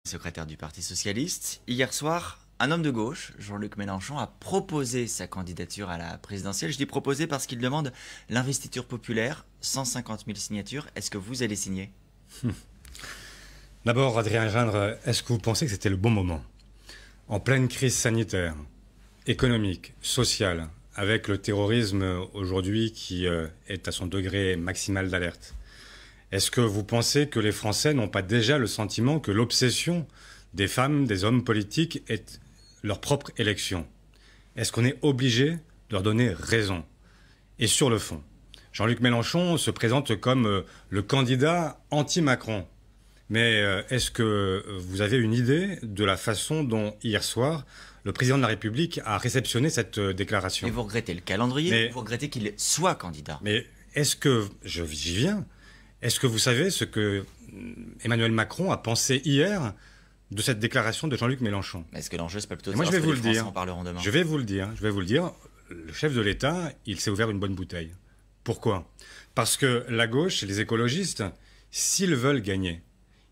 Secrétaire du Parti socialiste. Hier soir, un homme de gauche, Jean-Luc Mélenchon, a proposé sa candidature à la présidentielle. Je dis proposé parce qu'il demande l'investiture populaire, 150 000 signatures. Est-ce que vous allez signer? D'abord, Adrien Gindre, est-ce que vous pensez que c'était le bon moment? En pleine crise sanitaire, économique, sociale, avec le terrorisme aujourd'hui qui est à son degré maximal d'alerte. Est-ce que vous pensez que les Français n'ont pas déjà le sentiment que l'obsession des femmes, des hommes politiques est leur propre élection? Est-ce qu'on est obligé de leur donner raison? Et sur le fond, Jean-Luc Mélenchon se présente comme le candidat anti-Macron. Mais est-ce que vous avez une idée de la façon dont, hier soir, le président de la République a réceptionné cette déclaration? Et vous regrettez le calendrier, vous regrettez qu'il soit candidat? Mais est-ce que, j'y viens, est-ce que vous savez ce que Emmanuel Macron a pensé hier de cette déclaration de Jean-Luc Mélenchon? Est-ce que l'enjeu, c'est pas plutôt de moi, savoir je vais ce que vous les le Français dire. en parleront demain? Je vais vous le dire. Le chef de l'État, il s'est ouvert une bonne bouteille. Pourquoi? Parce que la gauche et les écologistes, s'ils veulent gagner,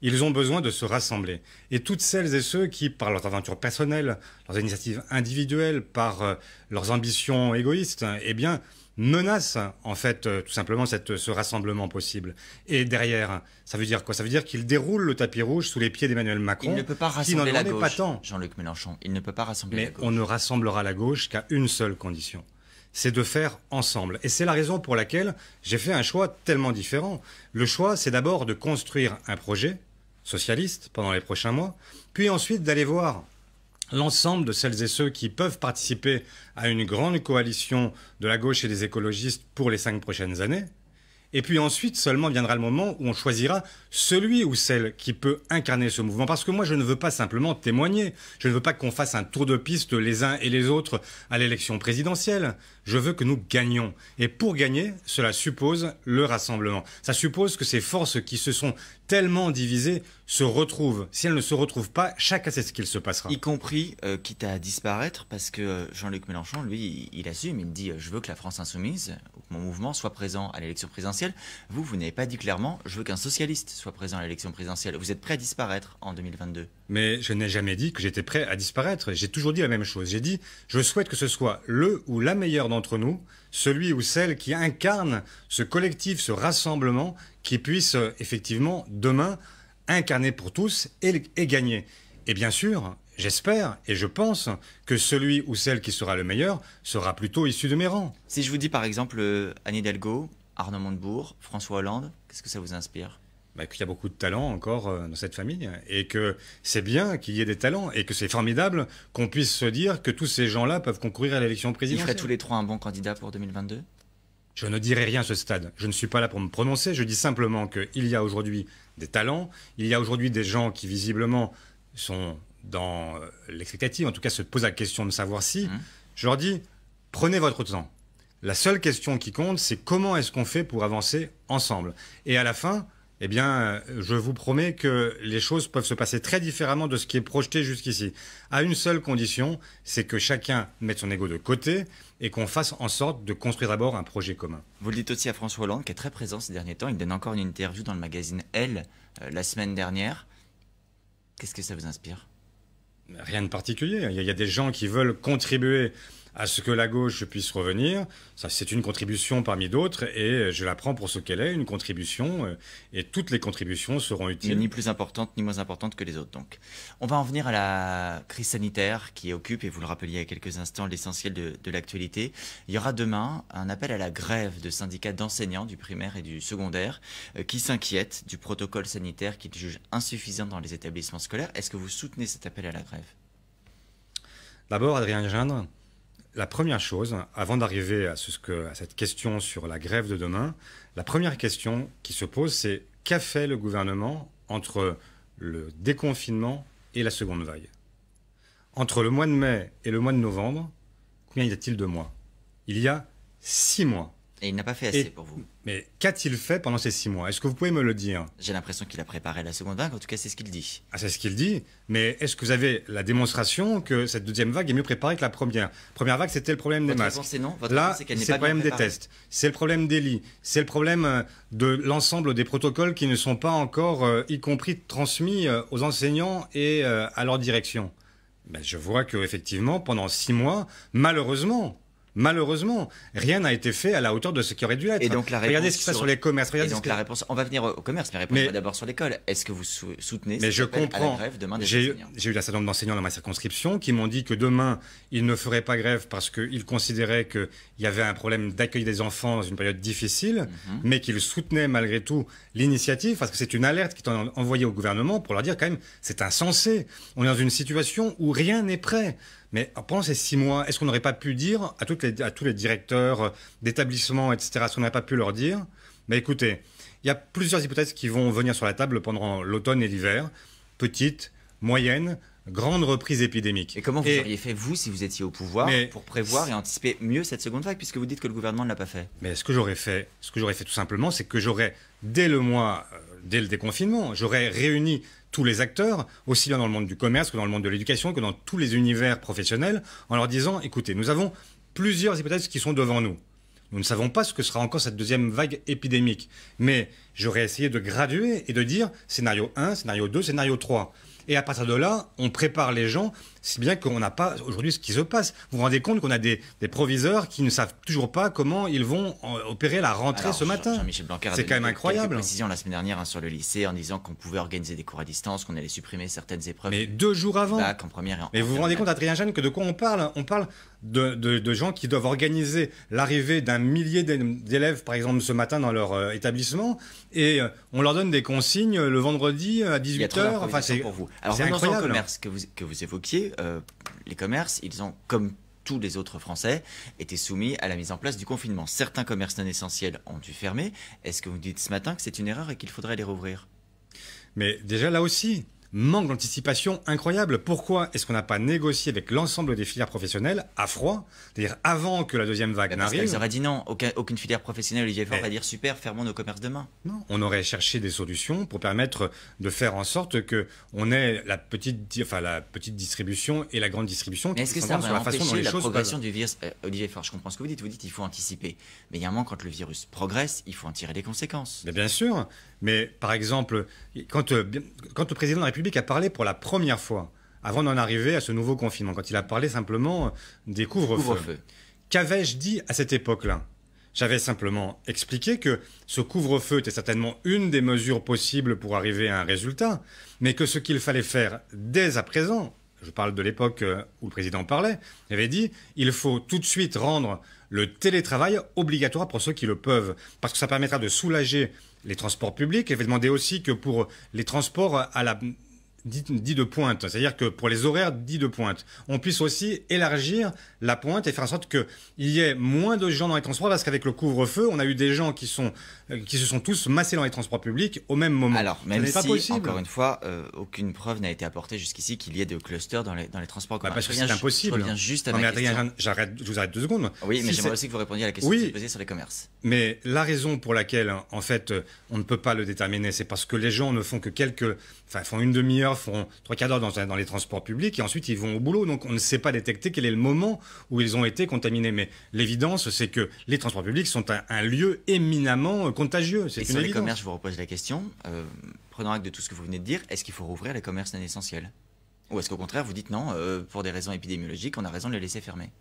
ils ont besoin de se rassembler. Et toutes celles et ceux qui, par leurs aventures personnelles, leurs initiatives individuelles, par leurs ambitions égoïstes, eh bien, menacent en fait tout simplement ce rassemblement possible. Et derrière, ça veut dire quoi? Ça veut dire qu'ils déroulent le tapis rouge sous les pieds d'Emmanuel Macron. Il ne peut pas rassembler la gauche, pas tant. Jean-Luc Mélenchon. Il ne peut pas rassembler la gauche. Mais on ne rassemblera la gauche qu'à une seule condition. C'est de faire ensemble. Et c'est la raison pour laquelle j'ai fait un choix tellement différent. Le choix, c'est d'abord de construire un projet socialiste pendant les prochains mois, puis ensuite d'aller voir l'ensemble de celles et ceux qui peuvent participer à une grande coalition de la gauche et des écologistes pour les 5 prochaines années. Et puis ensuite seulement viendra le moment où on choisira celui ou celle qui peut incarner ce mouvement. Parce que moi, je ne veux pas simplement témoigner. Je ne veux pas qu'on fasse un tour de piste les uns et les autres à l'élection présidentielle. Je veux que nous gagnions. Et pour gagner, cela suppose le rassemblement. Ça suppose que ces forces qui se sont tellement divisées se retrouvent. Si elles ne se retrouvent pas, chacun sait ce qu'il se passera. Y compris, quitte à disparaître, parce que Jean-Luc Mélenchon, lui, il assume, il dit « Je veux que la France insoumise, mon mouvement, soit présent à l'élection présidentielle ». Vous n'avez pas dit clairement « Je veux qu'un socialiste soit présent à l'élection présidentielle ». Vous êtes prêt à disparaître en 2022? Mais je n'ai jamais dit que j'étais prêt à disparaître. J'ai toujours dit la même chose. J'ai dit « Je souhaite que ce soit le ou la meilleure d'entre nous, celui ou celle qui incarne ce collectif, ce rassemblement, qui puisse effectivement demain incarner pour tous et gagner. Et bien sûr, j'espère et je pense que celui ou celle qui sera le meilleur sera plutôt issu de mes rangs. Si je vous dis par exemple Anne Hidalgo, Arnaud Montebourg, François Hollande, qu'est-ce que ça vous inspire? Qu'il y a beaucoup de talents encore dans cette famille et que c'est bien qu'il y ait des talents et que c'est formidable qu'on puisse se dire que tous ces gens-là peuvent concourir à l'élection présidentielle. Ils feraient tous les trois un bon candidat pour 2022? Je ne dirai rien à ce stade. Je ne suis pas là pour me prononcer. Je dis simplement qu'il y a aujourd'hui des talents. Il y a aujourd'hui des gens qui, visiblement, sont dans l'expectative, en tout cas se posent la question de savoir si. Je leur dis, prenez votre temps. La seule question qui compte, c'est comment est-ce qu'on fait pour avancer ensemble. Et à la fin, eh bien, je vous promets que les choses peuvent se passer très différemment de ce qui est projeté jusqu'ici. À une seule condition, c'est que chacun mette son ego de côté et qu'on fasse en sorte de construire d'abord un projet commun. Vous le dites aussi à François Hollande, qui est très présent ces derniers temps. Il donne encore une interview dans le magazine Elle la semaine dernière. Qu'est-ce que ça vous inspire? Rien de particulier. Il y a des gens qui veulent contribuer à ce que la gauche puisse revenir. Ça, c'est une contribution parmi d'autres et je la prends pour ce qu'elle est, une contribution, et toutes les contributions seront utiles. Mais ni plus importante ni moins importante que les autres, donc. On va en venir à la crise sanitaire qui occupe, et vous le rappeliez il y a quelques instants, l'essentiel de l'actualité. Il y aura demain un appel à la grève de syndicats d'enseignants du primaire et du secondaire qui s'inquiètent du protocole sanitaire qu'ils jugent insuffisant dans les établissements scolaires. Est-ce que vous soutenez cet appel à la grève? D'abord, Adrien Gindre, la première chose, avant d'arriver à cette question sur la grève de demain, la première question qui se pose, c'est qu'a fait le gouvernement entre le déconfinement et la seconde vague? Entre le mois de mai et le mois de novembre, combien y a-t-il de mois? Il y a 6 mois. Et il n'a pas fait assez pour vous. Mais qu'a-t-il fait pendant ces 6 mois? Est-ce que vous pouvez me le dire? J'ai l'impression qu'il a préparé la seconde vague, en tout cas c'est ce qu'il dit. Ah, c'est ce qu'il dit, mais est-ce que vous avez la démonstration que cette deuxième vague est mieux préparée que la première? Première vague, c'était le problème des Votre masques. réponse est non. Votre Là, réponse est qu'elle n'est c'est pas le problème bien des préparée. tests, c'est le problème des lits, c'est le problème de l'ensemble des protocoles qui ne sont pas encore, y compris transmis aux enseignants et à leur direction. Ben, je vois qu'effectivement, pendant 6 mois, malheureusement, rien n'a été fait à la hauteur de ce qui aurait dû être. Et donc la réponse regardez ce qui se passe sur les commerces. Et Regardez donc la réponse, on va venir au commerce, mais répondez-moi d'abord sur l'école. Est-ce que vous soutenez Mais je cet appel à la comprends. grève demain des J'ai enseignants? eu un certain nombre d'enseignants dans ma circonscription qui m'ont dit que demain, ils ne feraient pas grève parce qu'ils considéraient qu'il y avait un problème d'accueil des enfants dans une période difficile, mais qu'ils soutenaient malgré tout l'initiative parce que c'est une alerte qui est envoyée au gouvernement pour leur dire quand même, c'est insensé. On est dans une situation où rien n'est prêt. Mais pendant ces 6 mois, est-ce qu'on n'aurait pas pu dire à tous les directeurs d'établissements, etc., est-ce qu'on n'aurait pas pu leur dire, mais écoutez, il y a plusieurs hypothèses qui vont venir sur la table pendant l'automne et l'hiver. Petite, moyenne, grande reprise épidémique. Et comment vous auriez fait, vous, si vous étiez au pouvoir, pour prévoir et anticiper mieux cette seconde vague, puisque vous dites que le gouvernement ne l'a pas fait? Mais ce que j'aurais fait tout simplement, c'est que j'aurais, dès le déconfinement, j'aurais réuni tous les acteurs, aussi bien dans le monde du commerce que dans le monde de l'éducation, que dans tous les univers professionnels, en leur disant, écoutez, nous avons plusieurs hypothèses qui sont devant nous. Nous ne savons pas ce que sera encore cette deuxième vague épidémique. Mais j'aurais essayé de graduer et de dire scénario 1, scénario 2, scénario 3. Et à partir de là, on prépare les gens, si bien qu'on n'a pas aujourd'hui ce qui se passe. Vous vous rendez compte qu'on a des proviseurs qui ne savent toujours pas comment ils vont opérer la rentrée ce matin. Jean-Michel Blanquer a c'est quand même incroyable. Quelques précisions la semaine dernière sur le lycée en disant qu'on pouvait organiser des cours à distance, qu'on allait supprimer certaines épreuves. Mais 2 jours avant. Bac en première et en Mais vous vous rendez compte, Adrien Jeanne, que de quoi on parle? On parle de gens qui doivent organiser l'arrivée d'un millier d'élèves, par exemple, ce matin dans leur établissement, et on leur donne des consignes le vendredi à 18h. Enfin, c'est pour vous. Alors, c'est venons-en au incroyable. commerce que vous évoquiez. Les commerces, ils ont, comme tous les autres Français, été soumis à la mise en place du confinement. Certains commerces non essentiels ont dû fermer. Est-ce que vous dites ce matin que c'est une erreur et qu'il faudrait les rouvrir? Mais déjà là aussi, manque d'anticipation incroyable. Pourquoi est-ce qu'on n'a pas négocié avec l'ensemble des filières professionnelles à froid, c'est-à-dire avant que la deuxième vague Parce n'arrive? qu'elles auraient dit non, aucune filière professionnelle, Olivier Faure va dire super, fermons nos commerces demain. Non, on aurait cherché des solutions pour permettre de faire en sorte que on ait la petite distribution et la grande distribution. Mais est-ce que ça s'entendent va sur la façon dont empêcher les la choses progression peuvent- du virus? Olivier Faure, je comprends ce que vous dites il faut anticiper. Mais il y a un moment, quand le virus progresse, il faut en tirer les conséquences. Mais bien sûr, mais par exemple, quand le président de la République a parlé pour la première fois, avant d'en arriver à ce nouveau confinement, quand il a parlé simplement des couvre-feux, qu'avais-je dit à cette époque-là? J'avais simplement expliqué que ce couvre-feu était certainement une des mesures possibles pour arriver à un résultat, mais que ce qu'il fallait faire dès à présent, je parle de l'époque où le président parlait, il avait dit il faut tout de suite rendre le télétravail obligatoire pour ceux qui le peuvent, parce que ça permettra de soulager les transports publics. Il avait demandé aussi que pour les transports à la dit de pointe, c'est-à-dire que pour les horaires dits de pointe, on puisse aussi élargir la pointe et faire en sorte qu'il y ait moins de gens dans les transports, parce qu'avec le couvre-feu, on a eu des gens qui se sont tous massés dans les transports publics au même moment. Alors, même pas si, possible. encore une fois, aucune preuve n'a été apportée jusqu'ici qu'il y ait de clusters dans les transports communs. Parce que c'est impossible. Je reviens juste à non, ma mais question. je vous arrête 2 secondes. Oui, mais Si j'aimerais aussi que vous répondiez à la question Oui. que j'ai posée sur les commerces. Mais la raison pour laquelle, en fait, on ne peut pas le déterminer, c'est parce que les gens ne font que font une demi-heure, font 3/4 d'heure dans les transports publics, et ensuite ils vont au boulot. Donc on ne sait pas détecter quel est le moment où ils ont été contaminés. Mais l'évidence, c'est que les transports publics sont un lieu éminemment contagieux. C'est Et une sur les évidence. commerces, je vous repose la question. Prenant acte de tout ce que vous venez de dire, est-ce qu'il faut rouvrir les commerces non essentiels? Ou est-ce qu'au contraire, vous dites non, pour des raisons épidémiologiques, on a raison de les laisser fermer?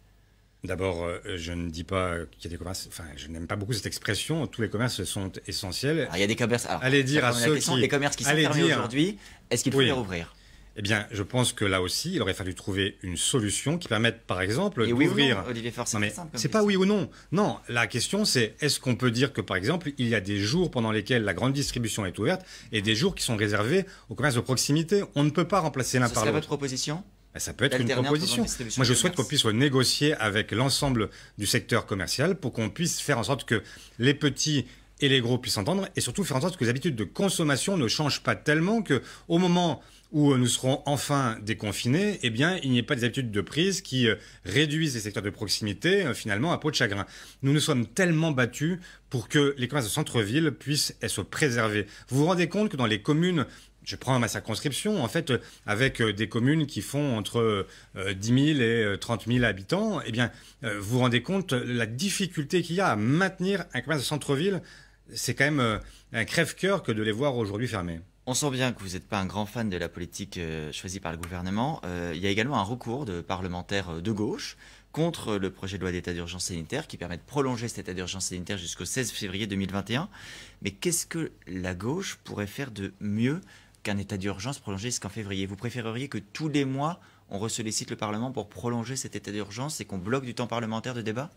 D'abord, je ne dis pas qu'il y a des commerces. Enfin, je n'aime pas beaucoup cette expression. Tous les commerces sont essentiels. Alors, il y a des commerces. Alors, Allez dire à ceux les commerces qui sont fermés aujourd'hui, est-ce qu'il faut les rouvrir? Eh bien, je pense que là aussi, il aurait fallu trouver une solution qui permette, par exemple, Et oui d'ouvrir. ou non, Olivier Faure, c'est Non, mais très simple. c'est pas oui ou non. Non, la question c'est est-ce qu'on peut dire que, par exemple, il y a des jours pendant lesquels la grande distribution est ouverte et des jours qui sont réservés aux commerces de proximité? On ne peut pas remplacer l'un Ce par serait l'autre. votre proposition? Ça peut être une D'alterner entre proposition. grande distribution Moi, je et souhaite qu'on commerce. puisse négocier avec l'ensemble du secteur commercial pour qu'on puisse faire en sorte que les petits et les gros puissent s'entendre, et surtout faire en sorte que les habitudes de consommation ne changent pas tellement qu'au moment où nous serons enfin déconfinés, eh bien, il n'y ait pas des habitudes de prise qui réduisent les secteurs de proximité, finalement, à peau de chagrin. Nous nous sommes tellement battus pour que les commerces de centre-ville puissent se préserver. Vous vous rendez compte que dans les communes, je prends ma circonscription, en fait, avec des communes qui font entre 10 000 et 30 000 habitants, eh bien, vous vous rendez compte la difficulté qu'il y a à maintenir un commerce de centre-ville. C'est quand même un crève-cœur que de les voir aujourd'hui fermés. On sent bien que vous n'êtes pas un grand fan de la politique choisie par le gouvernement. Il y a également un recours de parlementaires de gauche contre le projet de loi d'état d'urgence sanitaire qui permet de prolonger cet état d'urgence sanitaire jusqu'au 16 février 2021. Mais qu'est-ce que la gauche pourrait faire de mieux qu'un état d'urgence prolongé jusqu'en février? Vous préféreriez que tous les mois, on ressollicite le Parlement pour prolonger cet état d'urgence et qu'on bloque du temps parlementaire de débat?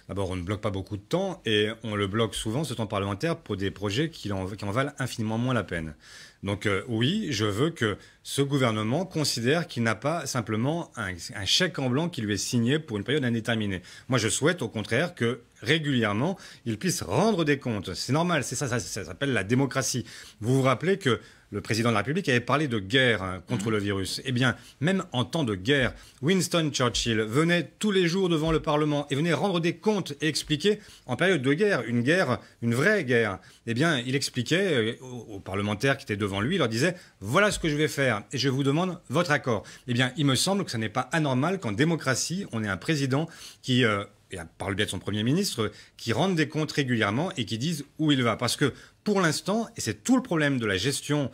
D'abord, on ne bloque pas beaucoup de temps et on le bloque souvent, ce temps parlementaire, pour des projets qui en valent infiniment moins la peine. Donc oui, je veux que ce gouvernement considère qu'il n'a pas simplement un chèque en blanc qui lui est signé pour une période indéterminée. Moi, je souhaite au contraire que régulièrement, il puisse rendre des comptes. C'est normal, c'est ça, ça s'appelle la démocratie. Vous vous rappelez que le président de la République avait parlé de guerre contre le virus. Eh bien, même en temps de guerre, Winston Churchill venait tous les jours devant le Parlement et venait rendre des comptes et expliquer, en période de guerre, une vraie guerre, eh bien, il expliquait aux parlementaires qui étaient devant lui, il leur disait « Voilà ce que je vais faire et je vous demande votre accord ». Eh bien, il me semble que ce n'est pas anormal qu'en démocratie, on ait un président qui... et par le biais de son Premier ministre, qui rendent des comptes régulièrement et qui disent où il va. Parce que pour l'instant, et c'est tout le problème de la gestion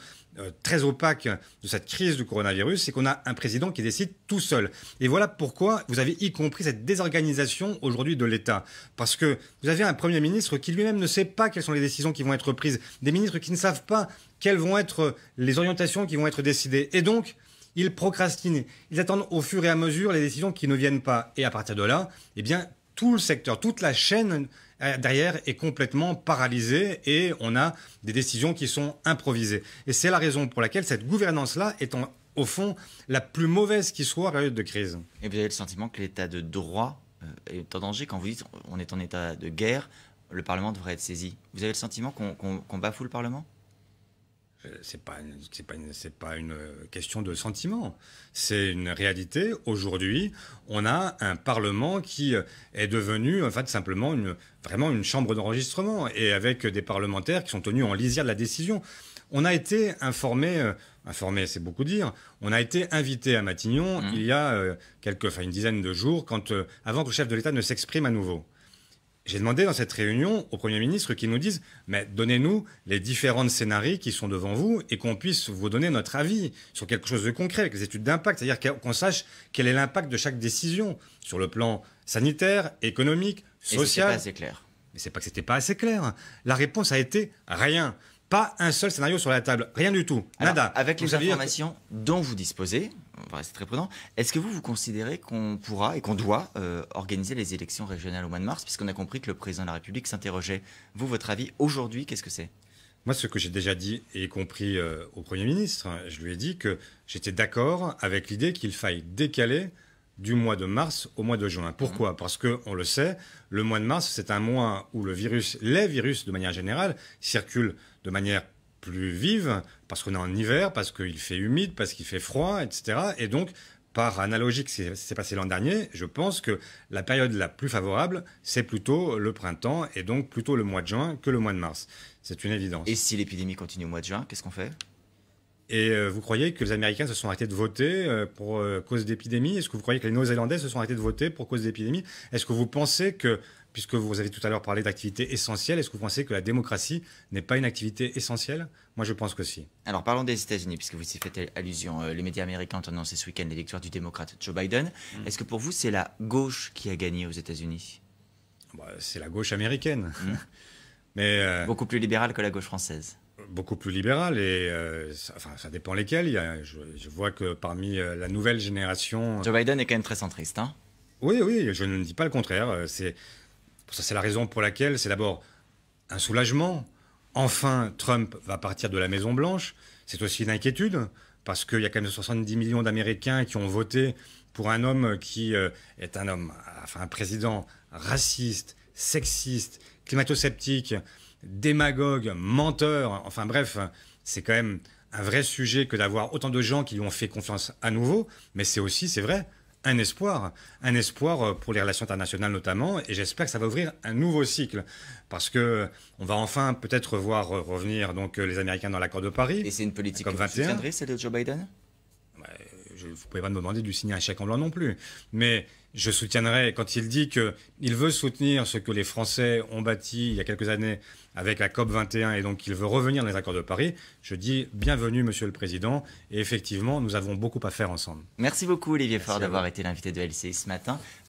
très opaque de cette crise du coronavirus, c'est qu'on a un président qui décide tout seul. Et voilà pourquoi vous avez y compris cette désorganisation aujourd'hui de l'État. Parce que vous avez un Premier ministre qui lui-même ne sait pas quelles sont les décisions qui vont être prises, des ministres qui ne savent pas quelles vont être les orientations qui vont être décidées. Et donc, ils procrastinent. Ils attendent au fur et à mesure les décisions qui ne viennent pas. Et à partir de là, eh bien, tout le secteur, toute la chaîne derrière est complètement paralysée et on a des décisions qui sont improvisées. Et c'est la raison pour laquelle cette gouvernance-là est au fond la plus mauvaise qui soit en période de crise. Et vous avez le sentiment que l'état de droit est en danger quand vous dites on est en état de guerre, le Parlement devrait être saisi. Vous avez le sentiment qu'on bafoue le Parlement ? C'est pas une question de sentiment. C'est une réalité. Aujourd'hui, on a un Parlement qui est devenu, en fait, simplement vraiment une chambre d'enregistrement et avec des parlementaires qui sont tenus en lisière de la décision. On a été informé, c'est beaucoup dire, on a été invité à Matignon il y a une dizaine de jours, avant que le chef de l'État ne s'exprime à nouveau. J'ai demandé dans cette réunion au Premier ministre qu'il nous dise « Mais donnez-nous les différents scénarios qui sont devant vous et qu'on puisse vous donner notre avis sur quelque chose de concret, avec les études d'impact, c'est-à-dire qu'on sache quel est l'impact de chaque décision sur le plan sanitaire, économique, social. » Et c'est pas assez clair. Mais c'est pas que c'était pas assez clair. La réponse a été rien. Pas un seul scénario sur la table, rien du tout, nada. Alors, avec les informations dont vous disposez, on va rester très prudent, est-ce que vous considérez qu'on pourra et qu'on doit organiser les élections régionales au mois de mars, puisqu'on a compris que le président de la République s'interrogeait? Vous, votre avis, aujourd'hui, qu'est-ce que c'est? Moi, ce que j'ai déjà dit, et y compris au Premier ministre, je lui ai dit que j'étais d'accord avec l'idée qu'il faille décaler du mois de mars au mois de juin. Pourquoi? Parce qu'on le sait, le mois de mars, c'est un mois où les virus, de manière générale, circulent de manière plus vive, parce qu'on est en hiver, parce qu'il fait humide, parce qu'il fait froid, etc. Et donc, par analogie que c'est passé l'an dernier, je pense que la période la plus favorable, c'est plutôt le printemps, et donc plutôt le mois de juin que le mois de mars. C'est une évidence. Et si l'épidémie continue au mois de juin, qu'est-ce qu'on fait? Et vous croyez que les Américains se sont arrêtés de voter pour cause d'épidémie? Est-ce que vous croyez que les Néo-Zélandais se sont arrêtés de voter pour cause d'épidémie? Est-ce que vous pensez que, puisque vous avez tout à l'heure parlé d'activité essentielle, est-ce que vous pensez que la démocratie n'est pas une activité essentielle? Moi, je pense que si. Alors, parlons des États-Unis, puisque vous y faites allusion. Les médias américains ont annoncé ce week-end les victoires du démocrate Joe Biden. Est-ce que pour vous, c'est la gauche qui a gagné aux États-Unis? C'est la gauche américaine. Mais, beaucoup plus libérale que la gauche française. Beaucoup plus libéral et ça dépend lesquels. Je vois que parmi la nouvelle génération... Joe Biden est quand même très centriste, hein? Oui, je ne dis pas le contraire. C'est la raison pour laquelle c'est d'abord un soulagement. Enfin, Trump va partir de la Maison-Blanche. C'est aussi une inquiétude parce qu'il y a quand même 70 millions d'Américains qui ont voté pour un homme qui est un président raciste, sexiste, climato-sceptique, démagogue, menteur, enfin bref, c'est quand même un vrai sujet que d'avoir autant de gens qui lui ont fait confiance à nouveau, mais c'est aussi, c'est vrai, un espoir pour les relations internationales notamment, et j'espère que ça va ouvrir un nouveau cycle, parce que on va enfin peut-être voir revenir donc les Américains dans l'accord de Paris. Et c'est une politique que COP vous 21. soutiendrez, celle de Joe Biden? Vous ne pouvez pas me demander de lui signer un chèque en blanc non plus. Mais je soutiendrai, quand il dit qu'il veut soutenir ce que les Français ont bâti il y a quelques années avec la COP 21 et donc qu'il veut revenir dans les accords de Paris, je dis bienvenue, Monsieur le Président. Et effectivement, nous avons beaucoup à faire ensemble. Merci beaucoup, Olivier Merci Faure, à d'avoir vous. été l'invité de LCI ce matin.